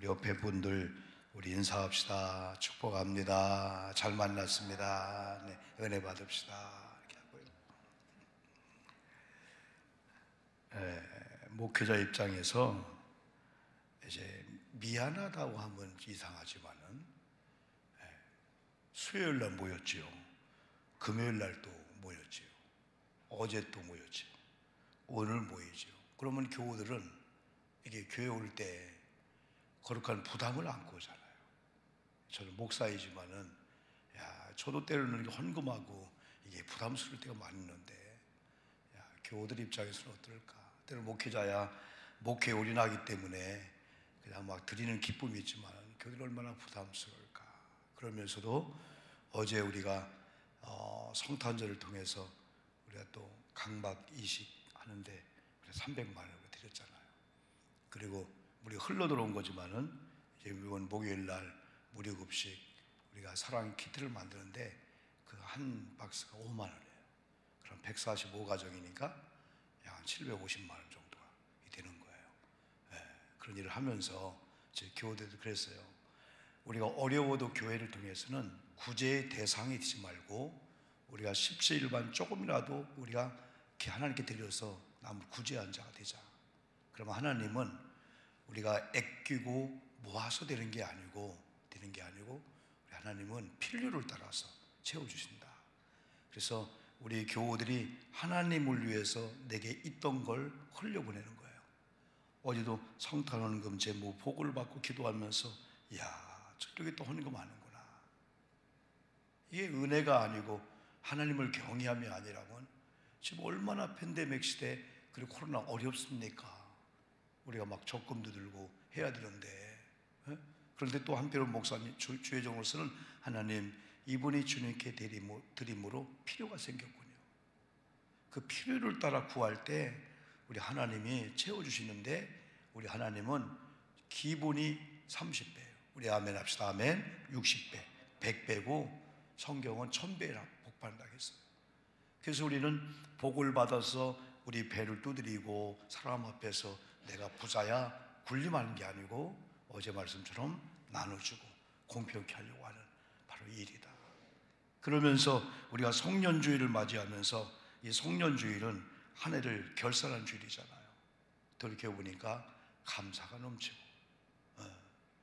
옆에 분들 우리 인사합시다. 축복합니다. 잘 만났습니다. 네, 은혜 받읍시다. 이렇게 하고요. 목회자 입장에서 이제 미안하다고 하면 이상하지만은 수요일 날 모였지요. 금요일 날 또 모였지요. 어제 또 모였지요. 오늘 모이지요. 그러면 교우들은 이게 교회 올 때 거룩한 부담을 안고 오잖아요. 저는 목사이지만은 저도 때로는 헌금하고 이게 부담스러울 때가 많이 있는데 교우들 입장에서는 어떨까? 때로 목회자야 목회에 올인하기 때문에 그냥 막 드리는 기쁨이 있지만 교우들 얼마나 부담스러울까? 그러면서도 어제 우리가 성탄절을 통해서 우리가 또 강박 이식 하는데 300만 원을 드렸잖아요. 그리고 우리가 흘러 들어온 거지만은 이제 이번 목요일 날 무료급식 우리가 사랑 키트를 만드는데 그 한 박스가 5만 원이에요. 그럼 145가정이니까 약 750만 원 정도가 되는 거예요. 그런 일을 하면서 제 교우들도 그랬어요. 우리가 어려워도 교회를 통해서는 구제의 대상이 되지 말고 우리가 십시일반 조금이라도 우리가 하나님께 드려서 남을 구제한 자가 되자. 그러면 하나님은 우리가 아끼고 모아서 되는 게 아니고 우리 하나님은 필요를 따라서 채워주신다. 그래서 우리 교우들이 하나님을 위해서 내게 있던 걸 흘려보내는 거예요. 어제도 성탄헌금 제모 복을 받고 기도하면서 저렇게 또 헌금하는구나. 이게 은혜가 아니고 하나님을 경외함이 아니라면 지금 얼마나 팬데믹 시대 그리고 코로나 어렵습니까? 우리가 막 적금도 들고 해야 되는데 그런데 또 한편으로 목사님 주의종으로서는 하나님 이분이 주님께 드림으로 필요가 생겼군요. 그 필요를 따라 구할 때 우리 하나님이 채워주시는데 우리 하나님은 기본이 30배예요. 우리 아멘 합시다. 아멘. 60배, 100배고 성경은 1000배라 복받는다고 했어요. 그래서 우리는 복을 받아서 우리 배를 두드리고 사람 앞에서 내가 부자야 군림하는 게 아니고 어제 말씀처럼 나눠주고 공평케 하려고 하는 바로 이 일이다. 그러면서 우리가 성년주일을 맞이하면서 이 성년주일은 한 해를 결산한 주일이잖아요. 돌이켜보니까 감사가 넘치고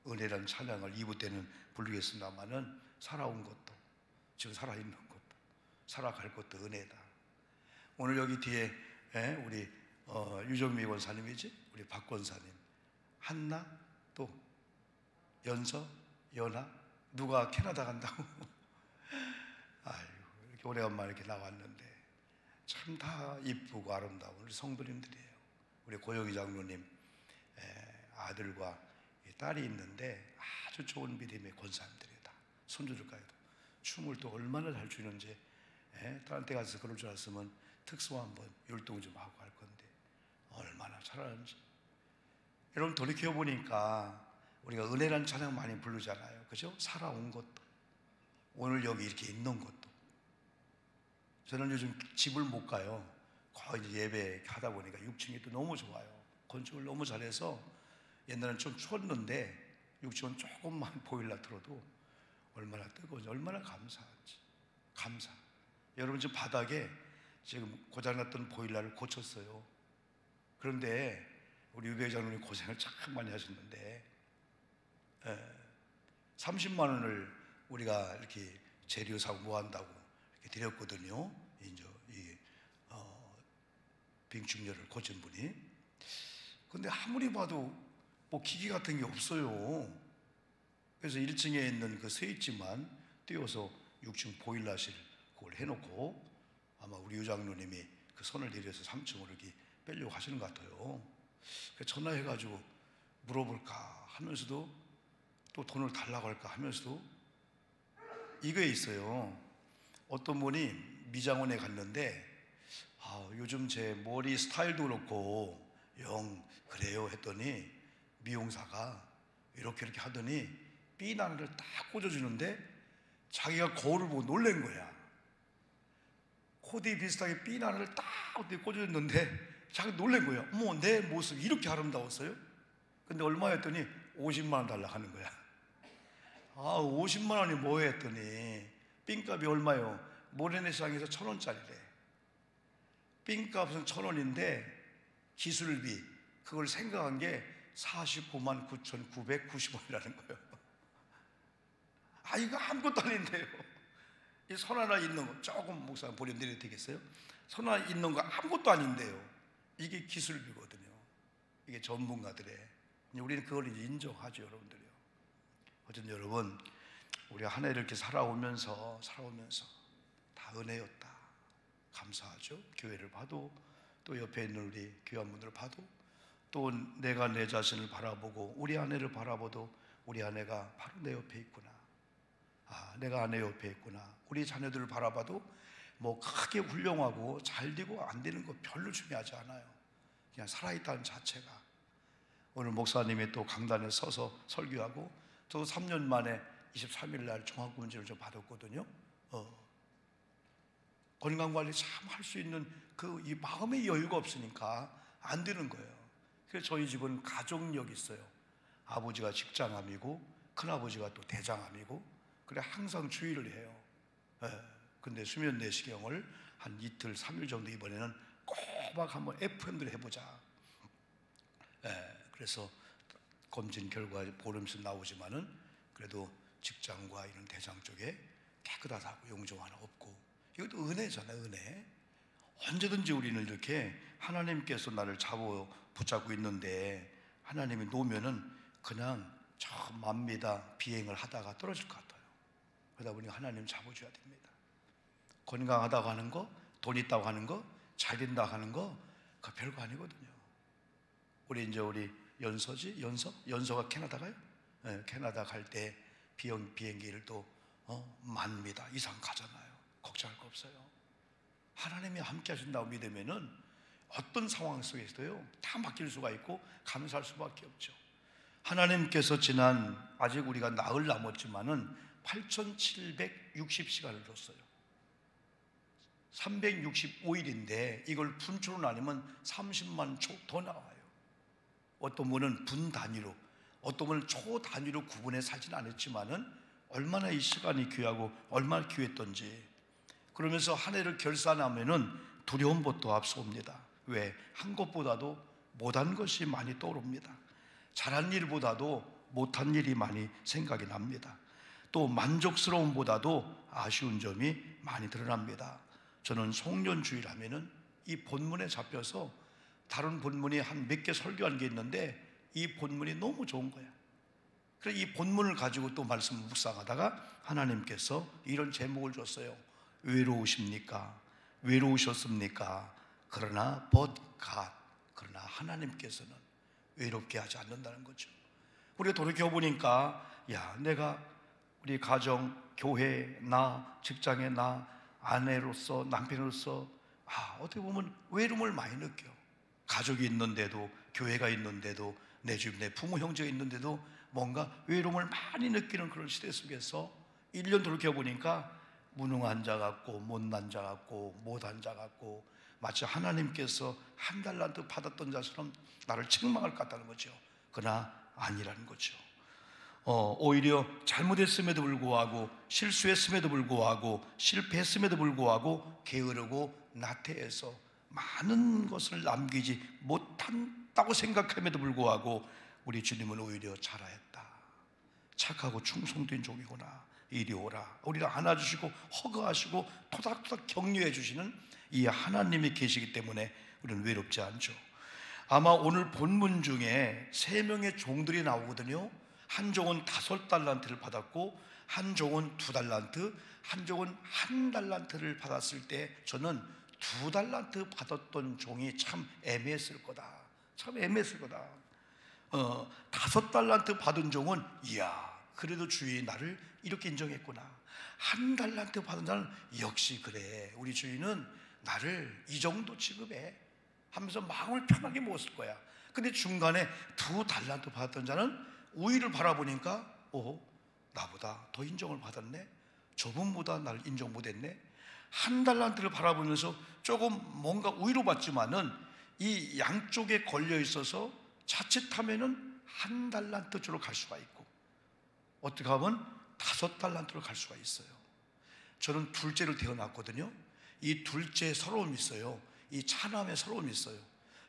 은혜라는 찬양을 2부 때는 부르겠습니다만은 살아온 것도 지금 살아있는 것도 살아갈 것도 은혜다. 오늘 여기 뒤에 우리 유정미 권사님이지? 우리 박 권사님 한나 또 연서 연아 누가 캐나다 간다고 아이고 이렇게 오래간만에 이렇게 나왔는데 참 다 이쁘고 아름다운 우리 성도님들이에요. 우리 고영희 장로님 아들과 딸이 있는데 아주 좋은 믿음의 권사님들이에요. 다 손주들까지도 춤을 또 얼마나 잘 추는지 다른 데 가서 그럴 줄 알았으면 특수 한번 율동 좀 하고 할 건데 얼마나 잘하는지. 여러분 돌이켜보니까 우리가 은혜라는 찬양 많이 부르잖아요. 그죠? 살아온 것도 오늘 여기 이렇게 있는 것도. 저는 요즘 집을 못 가요. 거의 이제 예배 하다 보니까 6층이 또 너무 좋아요. 건축을 너무 잘해서 옛날에는 좀 추웠는데 6층은 조금만 보일러 틀어도 얼마나 뜨거운지 얼마나 감사한지. 감사. 여러분 지금 바닥에 지금 고장났던 보일러를 고쳤어요. 그런데 우리 유배 장로님 고생을 참 많이 하셨는데 30만 원을 우리가 이렇게 재료 사고 뭐 한다고 이렇게 드렸거든요. 이제 이 빙충렬을 고친 분이. 근데 아무리 봐도 뭐 기기 같은 게 없어요. 그래서 1층에 있는 그 스위치만 띄워서 6층 보일러실 그걸 해놓고 아마 우리 유장로님이 그 손을 내려서 3층으로 이렇게 빼려고 하시는 것 같아요. 그래서 전화해가지고 물어볼까 하면서도 또 돈을 달라고 할까 하면서도 이거에 있어요. 어떤 분이 미장원에 갔는데 요즘 제 머리 스타일도 그렇고 영 그래요 했더니 미용사가 이렇게 하더니 삐나를 딱 꽂아주는데 자기가 거울을 보고 놀란 거야. 코디 비슷하게 삐나를 딱 꽂아줬는데 자기가 놀란 거야. 어머 내 모습 이렇게 아름다웠어요? 근데 얼마였더니 50만 원 달라 하는 거야. 50만 원이 뭐해 했더니 삥값이 얼마요? 모래내 시장에서 1,000원짜리래. 삥값은 1,000원인데 기술비 그걸 생각한 게 49만 9,990원이라는 거예요. 이거 아무것도 아닌데요. 이 손 하나 있는 거 조금 목사님 보내드려도 되겠어요? 손 하나 있는 거 아무것도 아닌데요. 이게 기술비거든요. 이게 전문가들의. 우리는 그걸 이제 인정하죠, 여러분들요. 어쨌든 여러분, 우리 한 해를 이렇게 살아오면서 다 은혜였다. 감사하죠. 교회를 봐도, 또 옆에 있는 우리 교회원분들을 봐도, 또 내가 내 자신을 바라보고 우리 아내를 바라보도 우리 아내가 바로 내 옆에 있구나. 내가 아내 옆에 있구나. 우리 자녀들을 바라봐도 뭐 크게 훌륭하고 잘 되고 안 되는 거 별로 중요하지 않아요. 그냥 살아있다는 자체가. 오늘 목사님이 또 강단에 서서 설교하고, 저도 3년 만에 23일 날 종합검진을 좀 받았거든요. 건강관리 참 할 수 있는 이 마음의 여유가 없으니까 안 되는 거예요. 그래서 저희 집은 가족력이 있어요. 아버지가 직장암이고 큰아버지가 또 대장암이고, 그래 항상 주의를 해요. 근데 수면 내시경을 한 이틀 3일 정도 이번에는 꼬박 한번 FM들 해보자. 그래서 검진 결과 보름씩 나오지만은 그래도 직장과 이런 대장 쪽에 깨끗하다고 용종 하나 없고, 이것도 은혜잖아요. 은혜. 언제든지 우리는 이렇게 하나님께서 나를 붙잡고 있는데 하나님이 놓으면은 그냥 저 맙니다 비행을 하다가 떨어질 것 같아요. 그러다 보니 하나님 잡아줘야 됩니다. 건강하다고 하는 거, 돈 있다고 하는 거, 잘 된다고 하는 거, 그거 별거 아니거든요. 우리 연서가 캐나다 가요? 캐나다 갈 때 비행기를 또 10,000m 이상 가잖아요. 걱정할 거 없어요. 하나님이 함께 하신다고 믿으면은 어떤 상황 속에서도요 다 맡길 수가 있고 감사할 수밖에 없죠. 하나님께서 아직 우리가 나흘 남았지만은 8,760시간을 줬어요. 365일인데 이걸 분초로 나누면 30만 초 더 나와요. 어떤 분은 분 단위로, 어떤 분은 초 단위로 구분해 살지는 않았지만은 얼마나 이 시간이 귀하고 얼마나 귀했던지. 그러면서 한 해를 결산하면은 두려운 것도 앞서옵니다. 왜? 한 것보다도 못한 것이 많이 떠오릅니다. 잘한 일보다도 못한 일이 많이 생각이 납니다. 또 만족스러움보다도 아쉬운 점이 많이 드러납니다. 저는 송년주일 하면은 이 본문에 잡혀서 다른 본문이 한 몇 개 설교한 게 있는데 이 본문이 너무 좋은 거야. 그래서 이 본문을 가지고 또 말씀을 묵상하다가 하나님께서 이런 제목을 줬어요. 외로우십니까? 외로우셨습니까? 그러나 but God, 그러나 하나님께서는 외롭게 하지 않는다는 거죠. 우리가 돌이켜보니까 내가 우리 가정, 교회, 나, 직장에 나, 아내로서, 남편으로서 어떻게 보면 외로움을 많이 느껴. 가족이 있는데도, 교회가 있는데도, 내 주변에 부모, 형제가 있는데도 뭔가 외로움을 많이 느끼는 그런 시대 속에서 1년 돌이켜보니까 무능한 자 같고 못난 자 같고 못한 자 같고, 마치 하나님께서 한 달란트 받았던 자처럼 나를 책망할 것 같다는 거죠. 그러나 아니라는 거죠. 오히려 잘못했음에도 불구하고, 실수했음에도 불구하고, 실패했음에도 불구하고 게으르고 나태해서 많은 것을 남기지 못한다고 생각함에도 불구하고 우리 주님은 오히려 잘하였다, 착하고 충성된 종이구나, 이리 오라, 우리를 안아주시고 허가하시고 토닥토닥 격려해 주시는 이 하나님이 계시기 때문에 우리는 외롭지 않죠. 아마 오늘 본문 중에 3명의 종들이 나오거든요. 한 종은 5달란트를 받았고, 한 종은 2달란트, 한 종은 1달란트를 받았을 때 저는 2달란트 받았던 종이 참 애매했을 거다. 참 애매했을 거다. 5달란트 받은 종은 그래도 주인이 나를 이렇게 인정했구나. 1달란트 받은 자는 역시 그래, 우리 주인은 나를 이 정도 취급해 하면서 마음을 편하게 먹었을 거야. 근데 중간에 2달란트 받았던 자는 우위를 바라보니까 나보다 더 인정을 받았네, 저분보다 나를 인정 못했네. 1달란트를 바라보면서 조금 뭔가 우위로 받지만은 이 양쪽에 걸려 있어서 자칫하면은 한 달란트로 갈 수가 있고, 어떻게 하면 5달란트로 갈 수가 있어요. 저는 둘째를 태어났거든요. 이 둘째 서러움이 있어요. 이 차남의 서러움이 있어요.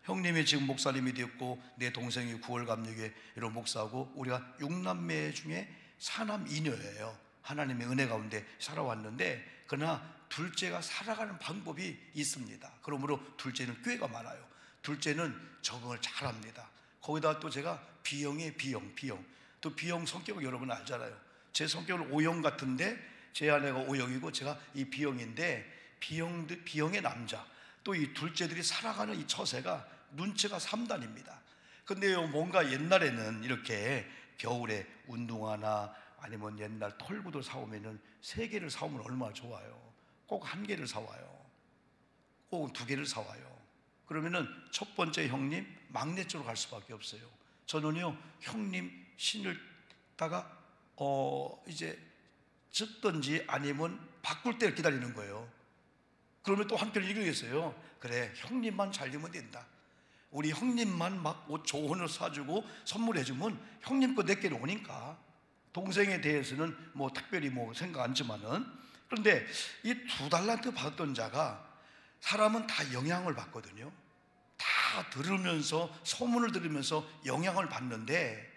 형님이 지금 목사님이 되었고, 내 동생이 9월 감리교회 이런 목사하고, 우리가 6남매 중에 4남 2녀예요. 하나님의 은혜 가운데 살아왔는데, 그러나 둘째가 살아가는 방법이 있습니다. 그러므로 둘째는 꾀가 많아요. 둘째는 적응을 잘합니다. 거기다 또 제가 B형의 B형. 또 B형 성격을 여러분 알잖아요. 제 성격은 O형 같은데, 제 아내가 O형이고 제가 이 B형인데, B형의 남자, 또 이 둘째들이 살아가는 이 처세가 눈치가 3단입니다. 근데요, 뭔가 옛날에는 이렇게 겨울에 운동화나 아니면 옛날 털구도 사오면은 3개를 사오면 얼마나 좋아요. 꼭 1개를 사와요. 꼭 2개를 사와요. 그러면은 첫 번째 형님 막내 쪽으로 갈 수밖에 없어요. 저는요, 형님 신을다가 이제 젖든지 아니면 바꿀 때를 기다리는 거예요. 그러면 또 한편 이러겠어요. 그래, 형님만 잘 되면 된다. 우리 형님만 막 옷 좋은 옷 사주고 선물해주면 형님 거 내게로 오니까, 동생에 대해서는 뭐 특별히 뭐 생각 안 지만은. 그런데 이 2달란트 받았던 자가, 사람은 다 영향을 받거든요. 다 들으면서, 소문을 들으면서 영향을 받는데,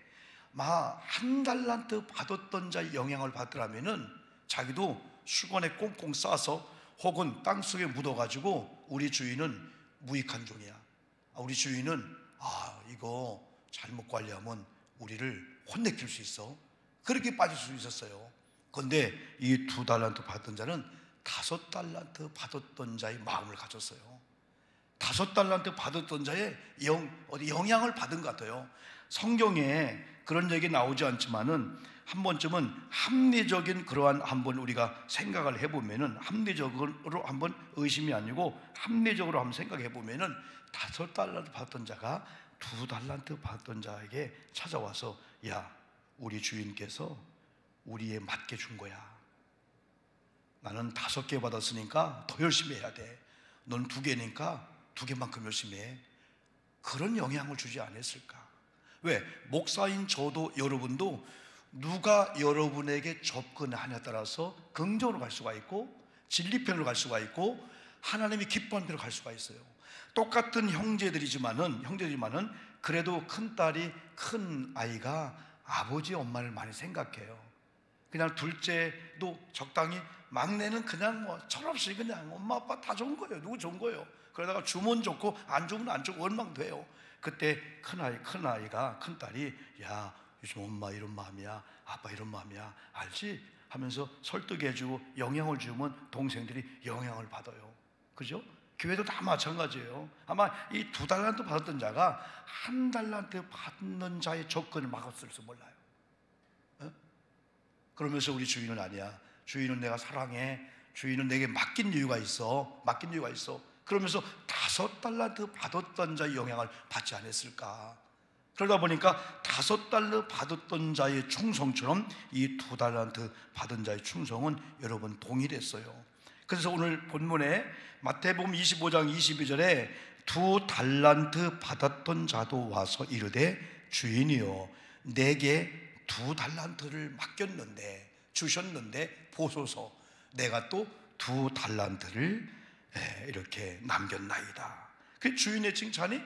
막 1달란트 받았던 자의 영향을 받더라면은 자기도 수건에 꽁꽁 싸서 혹은 땅속에 묻어가지고, 우리 주인은 무익한 종이야, 우리 주인은 이거 잘못 관리하면 우리를 혼내킬 수 있어, 그렇게 빠질 수 있었어요. 그런데 이 2달란트 받았던 자는 5달란트 받았던 자의 마음을 가졌어요. 5달란트 받았던 자의 영향을 받은 것 같아요. 성경에 그런 얘기 나오지 않지만은 한 번쯤은 합리적인 그러한 한번 우리가 생각을 해보면은, 합리적으로 한번 의심이 아니고 합리적으로 한번 생각해 보면은, 5달란트 받았던 자가 2달란트 받았던 자에게 찾아와서, 야, 우리 주인께서 우리에 맞게 준 거야. 나는 5개 받았으니까 더 열심히 해야 돼. 넌 2개니까 2개만큼 열심히 해. 그런 영향을 주지 않았을까? 왜? 목사인 저도 여러분도 누가 여러분에게 접근하냐에 따라서 긍정으로 갈 수가 있고, 진리편으로 갈 수가 있고, 하나님이 기뻐하는 편으로 갈 수가 있어요. 똑같은 형제들이지만은 그래도 큰 아이가 아버지 엄마를 많이 생각해요. 그냥 둘째도 적당히, 막내는 그냥 뭐 철없이 그냥 엄마 아빠 다 좋은 거예요. 누구 좋은 거예요. 그러다가 주면 좋고 안 주면 안 주고 원망돼요. 그때 큰딸이 야, 요즘 엄마 이런 마음이야, 아빠 이런 마음이야, 알지? 하면서 설득해주고 영향을 주면 동생들이 영향을 받아요. 그죠? 교회도 다 마찬가지예요. 아마 이 2달란트 받았던 자가 1달란트 받는 자의 접근을 막았을지 몰라요. 그러면서 우리 주인은 아니야, 주인은 내가 사랑해, 주인은 내게 맡긴 이유가 있어. 그러면서 5달란트 받았던 자의 영향을 받지 않았을까? 그러다 보니까 5달러 받았던 자의 충성처럼 이 2달란트 받은 자의 충성은 여러분 동일했어요. 그래서 오늘 본문에 마태복음 25장 22절에 2달란트 받았던 자도 와서 이르되, 주인이여, 내게 2달란트를 주셨는데 보소서, 내가 또 2달란트를 이렇게 남겼나이다. 그 주인의 칭찬이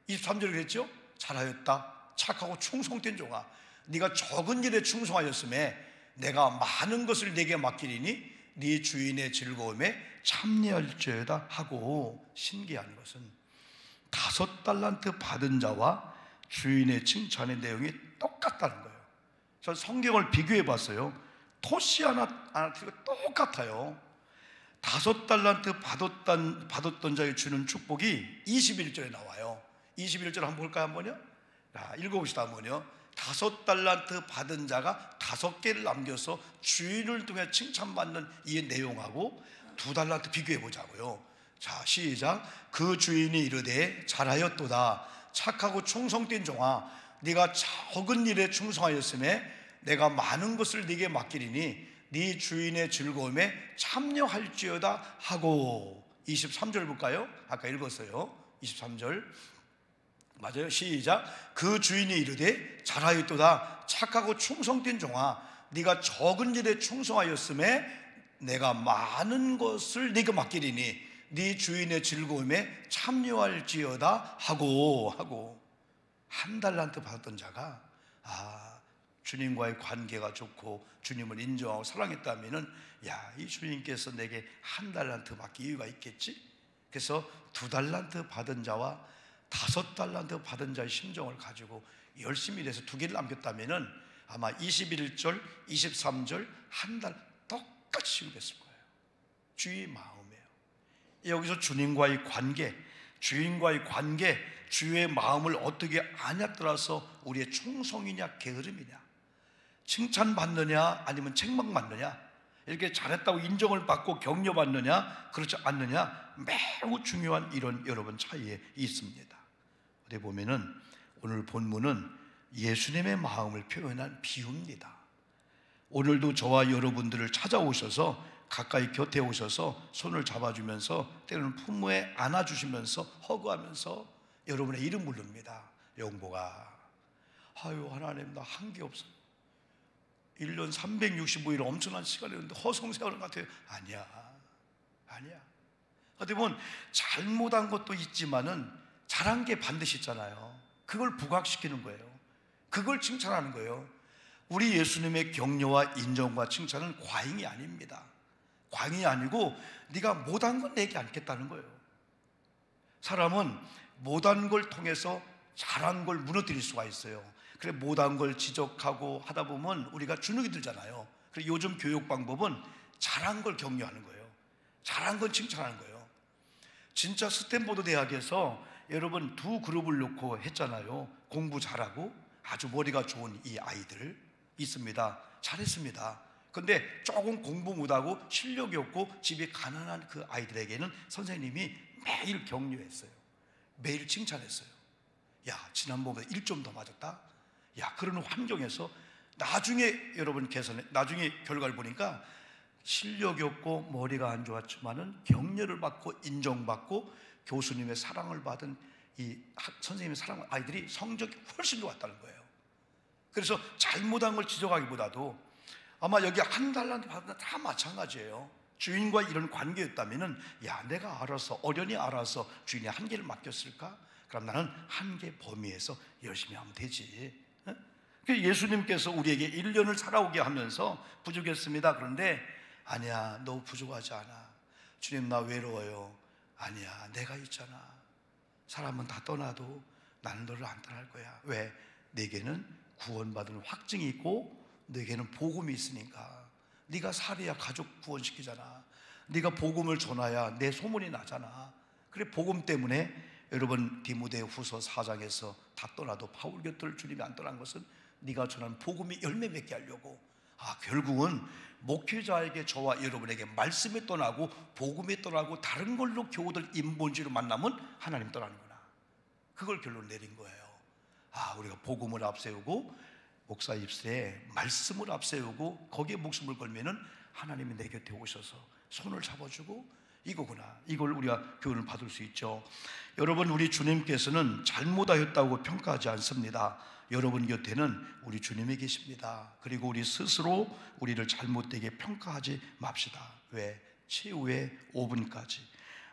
23절에 그랬죠. 잘하였다, 착하고 충성된 종아, 네가 적은 일에 충성하였음에 내가 많은 것을 네게 맡기리니 네 주인의 즐거움에 참여할지어다 하고, 신기한 것은 5달란트 받은 자와 주인의 칭찬의 내용이 똑같다는 거예요. 전 성경을 비교해 봤어요. 토시 하나 똑같아요. 5달란트 받았던 자의 주는 축복이 21절에 나와요. 21절 한번 볼까요? 한번요? 읽어봅시다. 한번요. 5달란트 받은 자가 5개를 남겨서 주인을 통해 칭찬받는 이 내용하고 2달란트 비교해 보자고요. 자, 시작. 그 주인이 이르되, 잘하였도다, 착하고 충성된 종아, 네가 적은 일에 충성하였음에 내가 많은 것을 네게 맡기리니 네 주인의 즐거움에 참여할지어다 하고. 23절 볼까요? 아까 읽었어요. 23절. 맞아요. 시작. 그 주인이 이르되 잘하였도다 착하고 충성된 종아, 네가 적은 일에 충성하였음에 내가 많은 것을 네가 맡기리니 네 주인의 즐거움에 참여할지어다 하고 한 달란트 받았던 자가 주님과의 관계가 좋고 주님을 인정하고 사랑했다면은 이 주님께서 내게 한 달란트 맡길 이유가 있겠지. 그래서 2달란트 받은 자와 5달란트 받은 자의 심정을 가지고 열심히 일해서 2개를 남겼다면은 아마 21절, 23절 한 달 똑같이 지급했을 거예요. 주의 마음이에요. 여기서 주님과의 관계, 주인과의 관계, 주의 마음을 어떻게 아냐에 따라서 우리의 충성이냐 게으름이냐, 칭찬받느냐 아니면 책망받느냐, 이렇게 잘했다고 인정을 받고 격려받느냐 그렇지 않느냐, 매우 중요한 이런 여러분 차이에 있습니다. 어디 보면은 오늘 본문은 예수님의 마음을 표현한 비유입니다. 오늘도 저와 여러분들을 찾아오셔서 가까이 곁에 오셔서 손을 잡아주면서 때로는 품에 안아주시면서 허그하면서 여러분의 이름 부릅니다. 영보가, 아유 하나님 나 한 게 없어요. 1년 365일 엄청난 시간이었는데 허송세월인 것 같아요. 아니야. 어떻게 보면 잘못한 것도 있지만은 잘한 게 반드시 있잖아요. 그걸 부각시키는 거예요. 그걸 칭찬하는 거예요. 우리 예수님의 격려와 인정과 칭찬은 과잉이 아닙니다. 과잉이 아니고 네가 못한 건 내게 않겠다는 거예요. 사람은 못한 걸 통해서 잘한 걸 무너뜨릴 수가 있어요. 그래 못한 걸 지적하고 하다 보면 우리가 주눅이 들잖아요. 그래서 요즘 교육 방법은 잘한 걸 격려하는 거예요. 잘한 건 칭찬하는 거예요. 진짜 스탠포드 대학에서 여러분 2그룹을 놓고 했잖아요. 공부 잘하고 아주 머리가 좋은 이 아이들 있습니다. 잘했습니다. 근데 조금 공부 못하고 실력이 없고 집이 가난한 그 아이들에게는 선생님이 매일 격려했어요. 매일 칭찬했어요. 야 지난번보다 1점 더 맞았다. 야 그런 환경에서 나중에 여러분 나중에 결과를 보니까 실력이 없고 머리가 안 좋았지만은 격려를 받고 인정받고 교수님의 사랑을 받은 이 선생님의 사랑을 아이들이 성적이 훨씬 좋았다는 거예요. 그래서 잘못한 걸 지적하기보다도 아마 여기 한 달란트 받은 다 마찬가지예요. 주인과 이런 관계였다면은 내가 알아서 어련히 알아서 주인의 한계를 맡겼을까? 그럼 나는 한계 범위에서 열심히 하면 되지. 예수님께서 우리에게 1년을 살아오게 하면서 부족했습니다. 그런데 아니야 너 부족하지 않아. 주님 나 외로워요. 아니야 내가 있잖아. 사람은 다 떠나도 나는 너를 안 떠날 거야. 왜? 내게는 구원받은 확증이 있고 내게는 복음이 있으니까. 네가 살아야 가족 구원시키잖아. 네가 복음을 전해야 내 소문이 나잖아. 그래 복음 때문에 여러분 디모데후서 4장에서 다 떠나도 바울 곁을 주님이 안 떠난 것은 네가 전한 복음이 열매 맺게 하려고. 결국은 목회자에게 저와 여러분에게 말씀이 떠나고 복음이 떠나고 다른 걸로 교우들 인본주의로 만나면 하나님 떠나는구나. 그걸 결론 내린 거예요. 우리가 복음을 앞세우고 목사 입술에 말씀을 앞세우고 거기에 목숨을 걸면은 하나님이 내 곁에 오셔서 손을 잡아주고 이거구나. 이걸 우리가 교훈을 받을 수 있죠. 여러분 우리 주님께서는 잘못하였다고 평가하지 않습니다. 여러분 곁에는 우리 주님이 계십니다. 그리고 우리 스스로 우리를 잘못되게 평가하지 맙시다. 왜? 최후의 5분까지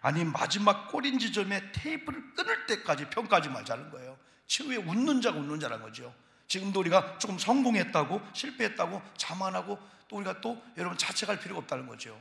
아니 마지막 꼬린 지점에 테이프를 끊을 때까지 평가하지 말자는 거예요. 최후에 웃는 자가 웃는 자라는 거죠. 지금도 우리가 조금 성공했다고 실패했다고 자만하고 또 우리가 또 여러분 자책할 필요가 없다는 거죠.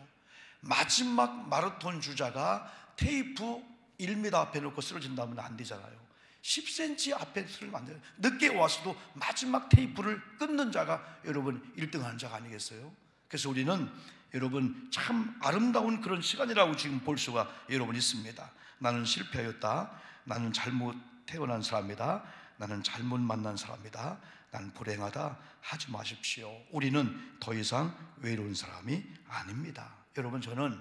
마지막 마라톤 주자가 테이프 1m 앞에 놓고 쓰러진다면 안 되잖아요. 10cm 앞에 쓰러지면 안 돼요. 늦게 와서도 마지막 테이프를 끊는 자가 여러분 1등하는 자가 아니겠어요? 그래서 우리는 여러분 참 아름다운 그런 시간이라고 지금 볼 수가 여러분 있습니다. 나는 실패하였다. 나는 잘못 태어난 사람이다. 나는 잘못 만난 사람이다. 나는 불행하다 하지 마십시오. 우리는 더 이상 외로운 사람이 아닙니다. 여러분 저는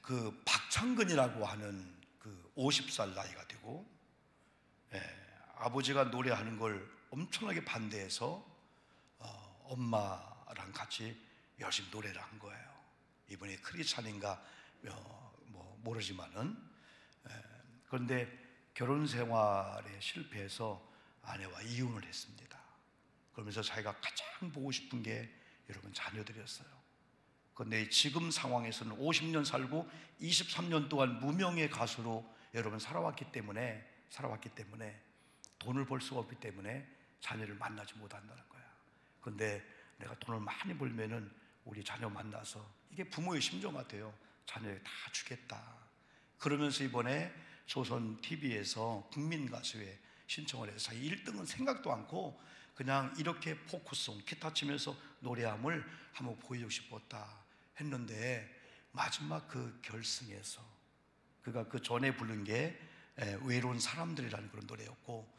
그 박창근이라고 하는 그 50살 나이가 되고 아버지가 노래하는 걸 엄청나게 반대해서 엄마랑 같이 열심히 노래를 한 거예요. 이분이 크리스찬인가 뭐 모르지만은 그런데 결혼 생활에 실패해서 아내와 이혼을 했습니다. 그러면서 자기가 가장 보고 싶은 게 여러분 자녀들이었어요. 그런데 지금 상황에서는 50년 살고 23년 동안 무명의 가수로 여러분 살아왔기 때문에 돈을 벌 수가 없기 때문에 자녀를 만나지 못한다는 거야. 그런데 내가 돈을 많이 벌면은 우리 자녀 만나서, 이게 부모의 심정 같아요. 자녀에 다 주겠다. 그러면서 이번에 조선 TV에서 국민가수에 신청을 해서 1등은 생각도 않고 그냥 이렇게 포크송 기타 치면서 노래함을 한번 보여주고 싶었다 했는데, 마지막 그 결승에서 그가 그 전에 부른 게 외로운 사람들이라는 그런 노래였고,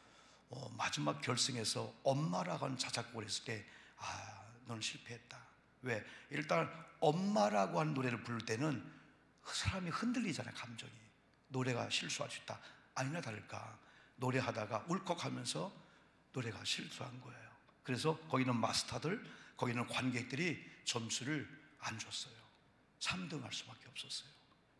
마지막 결승에서 엄마라고 하는 자작곡을 했을 때 너는 실패했다. 왜? 일단 엄마라고 하는 노래를 부를 때는 그 사람이 흔들리잖아요. 감정이. 노래가 실수할 수 있다. 아니나 다를까 노래하다가 울컥하면서 노래가 실수한 거예요. 그래서 거기는 마스터들, 거기는 관객들이 점수를 안 줬어요. 3등 할 수밖에 없었어요.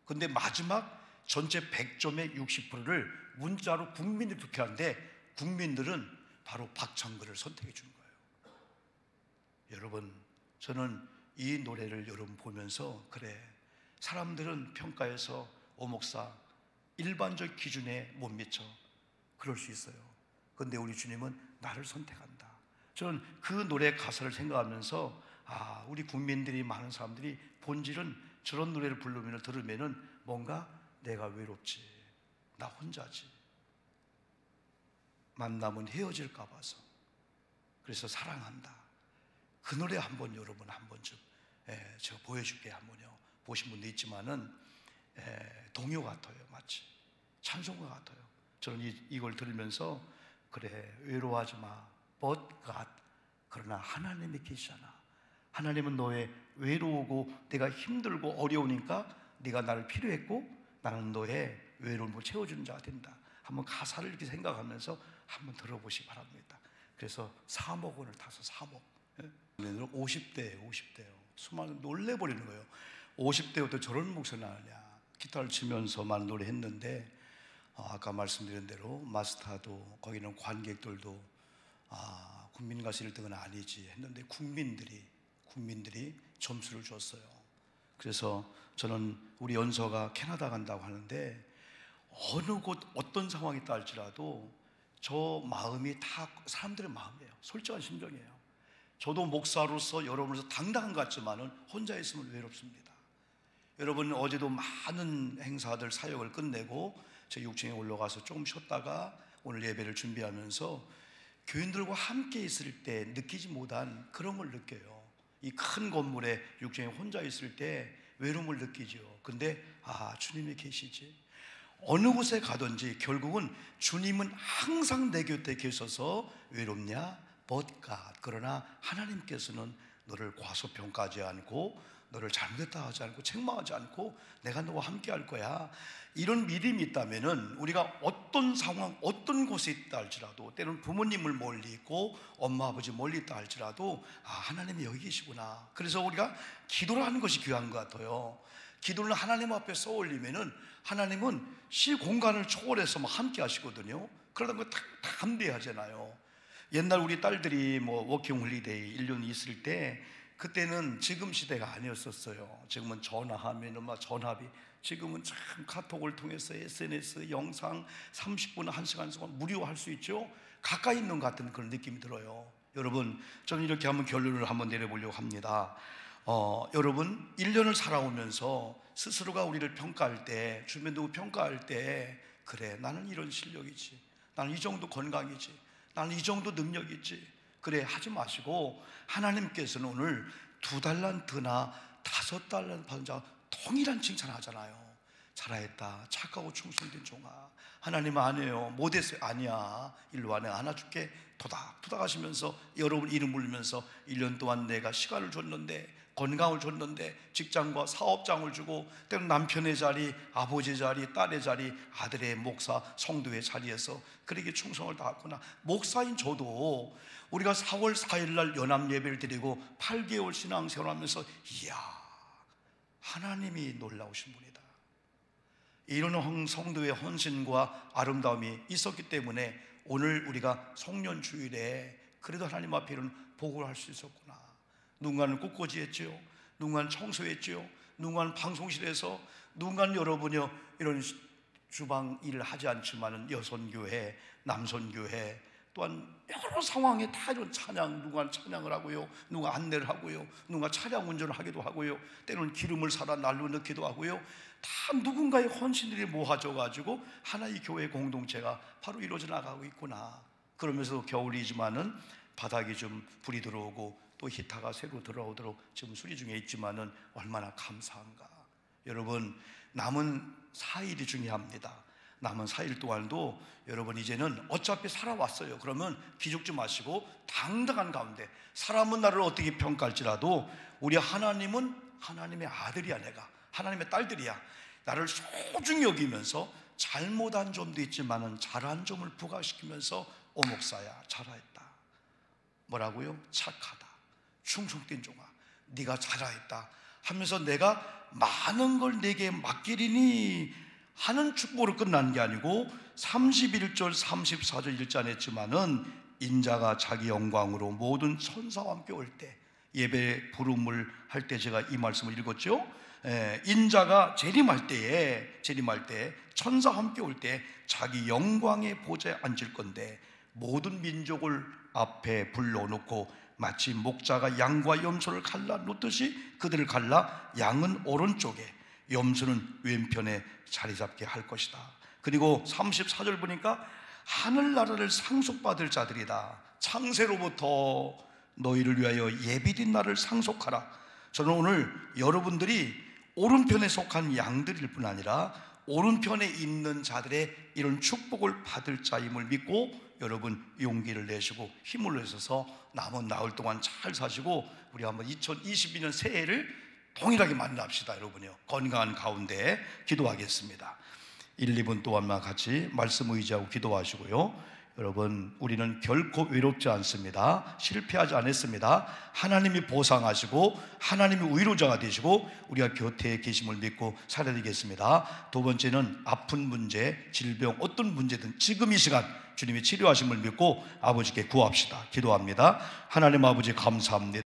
근데 마지막 전체 100점의 60%를 문자로 국민들이 투표하는데, 국민들은 바로 박창근을 선택해 준 거예요. 여러분, 저는 이 노래를 여러분 보면서, 그래, 사람들은 평가해서 오 목사 일반적 기준에 못 미쳐, 그럴 수 있어요. 그런데 우리 주님은 나를 선택한다. 저는 그 노래 가사를 생각하면서 우리 국민들이, 많은 사람들이 본질은 저런 노래를 부르면, 들으면은 뭔가 내가 외롭지, 나 혼자지, 만나면 헤어질까 봐서, 그래서 사랑한다. 그 노래 한번 여러분 한 번쯤 제가 보여줄게. 한번요. 보신 분도 있지만은 동요 같아요. 마치 찬송가 같아요. 저는 이걸 들으면서, 그래, 외로워하지 마. But God. 그러나 하나님이 계시잖아. 하나님은 너의 외로우고 내가 힘들고 어려우니까 네가 나를 필요했고, 나는 너의 외로움을 채워주는 자가 된다. 한번 가사를 이렇게 생각하면서 한번 들어보시기 바랍니다. 그래서 3억 원을 타서 3억. 50대예요. 수많은 놀래버리는 거예요. 50대부터 저런 목소리 나느냐. 기타를 치면서만 노래했는데, 아까 말씀드린 대로 마스터도, 거기는 관객들도 국민가수 1등은 아니지 했는데 국민들이 점수를 줬어요. 그래서 저는 우리 연서가 캐나다 간다고 하는데, 어느 곳 어떤 상황이 있다 할지라도 저 마음이 다 사람들의 마음이에요. 솔직한 심정이에요. 저도 목사로서 여러분으로서 당당한 것 같지만은 혼자 있으면 외롭습니다. 여러분, 어제도 많은 행사들 사역을 끝내고 저 6층에 올라가서 조금 쉬었다가 오늘 예배를 준비하면서 교인들과 함께 있을 때 느끼지 못한 그런 걸 느껴요. 이 큰 건물에 6층에 혼자 있을 때 외로움을 느끼죠. 근데 주님이 계시지. 어느 곳에 가든지 결국은 주님은 항상 내 곁에 계셔서 외롭냐? But God. 그러나 하나님께서는 너를 과소평가하지 않고, 너를 잘못했다 하지 않고, 책망하지 않고, 내가 너와 함께 할 거야. 이런 믿음이 있다면은 우리가 어떤 상황, 어떤 곳에 있다 할지라도, 때로는 부모님을 멀리 있고 엄마 아버지 멀리 있다 할지라도 하나님이 여기 계시구나. 그래서 우리가 기도를 하는 것이 귀한 것 같아요. 기도를 하나님 앞에 쏘올리면은 하나님은 시공간을 초월해서 함께 하시거든요. 그러다 보면 다 담대하잖아요. 옛날 우리 딸들이 워킹 홀리데이 1년 있을 때, 그때는 지금 시대가 아니었었어요. 지금은 전화하면은 전화비, 지금은 참 카톡을 통해서 SNS 영상 30분 1시간 동안 무료 할 수 있죠. 가까이 있는 것 같은 그런 느낌이 들어요. 여러분, 저는 이렇게 한번 결론을 한번 내려보려고 합니다. 여러분, 1년을 살아오면서 스스로가 우리를 평가할 때, 주변 누구 평가할 때, 그래, 나는 이런 실력이지, 나는 이 정도 건강이지, 나는 이 정도 능력이지, 그래 하지 마시고, 하나님께서는 오늘 2달란트나 5달란트 받은 자가 동일한 칭찬을 하잖아요. 잘하였다, 착하고 충성된 종아. 하나님 아니에요, 못했어요. 아니야, 일로 와, 내가 안아줄게. 토닥토닥 하시면서 여러분 이름 부르면서 1년 동안 내가 시간을 줬는데, 건강을 줬는데, 직장과 사업장을 주고, 때로는 남편의 자리, 아버지의 자리, 딸의 자리, 아들의 목사, 성도의 자리에서 그렇게 충성을 다했구나. 목사인 저도 우리가 4월 4일 날 연합 예배를 드리고 8개월 신앙생활을 하면서, 이야, 하나님이 놀라우신 분이다. 이런 성도의 헌신과 아름다움이 있었기 때문에 오늘 우리가 송년주일에 그래도 하나님 앞에 이런 복을 할 수 있었구나. 누군가는 꽃꽂이 했죠, 누군가는 청소했죠, 누군가는 방송실에서, 누군가는 여러분이요 이런 주방 일을 하지 않지만은 여선교회, 남선교회, 또한 여러 상황에 다 이런 찬양, 누가 찬양을 하고요, 누가 안내를 하고요, 누가 차량 운전을 하기도 하고요, 때로는 기름을 사다 날로 넣기도 하고요. 다 누군가의 헌신들이 모아져 가지고 하나의 교회 공동체가 바로 이루어져 나가고 있구나. 그러면서 겨울이지만은 바닥이 좀 불이 들어오고 또 히타가 새로 들어오도록 지금 수리 중에 있지만은 얼마나 감사한가. 여러분, 남은 4일이 중요합니다. 남은 4일 동안도 여러분 이제는 어차피 살아왔어요. 그러면 기죽지 마시고 당당한 가운데, 사람은 나를 어떻게 평가할지라도 우리 하나님은 하나님의 아들이야, 내가 하나님의 딸들이야. 나를 소중히 여기면서 잘못한 점도 있지만은 잘한 점을 부각시키면서 목사야 잘하였다, 뭐라고요? 착하다, 충성된 종아, 네가 잘하였다 하면서 내가 많은 걸 내게 맡기리니 하는 축복으로 끝나는 게 아니고 31절 34절 일장 했지만은 인자가 자기 영광으로 모든 천사와 함께 올 때, 예배 부름을 할 때 제가 이 말씀을 읽었죠. 인자가 재림할 때에 천사와 함께 올 때 자기 영광의 보좌에 앉을 건데, 모든 민족을 앞에 불러놓고 마치 목자가 양과 염소를 갈라 놓듯이 그들을 갈라 양은 오른쪽에 염소는 왼편에 자리 잡게 할 것이다. 그리고 34절 보니까 하늘나라를 상속받을 자들이다. 창세로부터 너희를 위하여 예비된 날을 상속하라. 저는 오늘 여러분들이 오른편에 속한 양들일 뿐 아니라 오른편에 있는 자들의 이런 축복을 받을 자임을 믿고 여러분 용기를 내시고 힘을 내셔서 남은 나흘 동안 잘 사시고 우리 한번 2022년 새해를 동일하게 만납시다. 여러분이요, 건강한 가운데 기도하겠습니다. 1, 2분 동안만 같이 말씀 의지하고 기도하시고요. 여러분, 우리는 결코 외롭지 않습니다. 실패하지 않았습니다. 하나님이 보상하시고 하나님이 위로자가 되시고 우리가 곁에 계심을 믿고 살아야 되겠습니다. 두 번째는 아픈 문제, 질병, 어떤 문제든 지금 이 시간 주님이 치료하심을 믿고 아버지께 구합시다. 기도합니다. 하나님 아버지 감사합니다.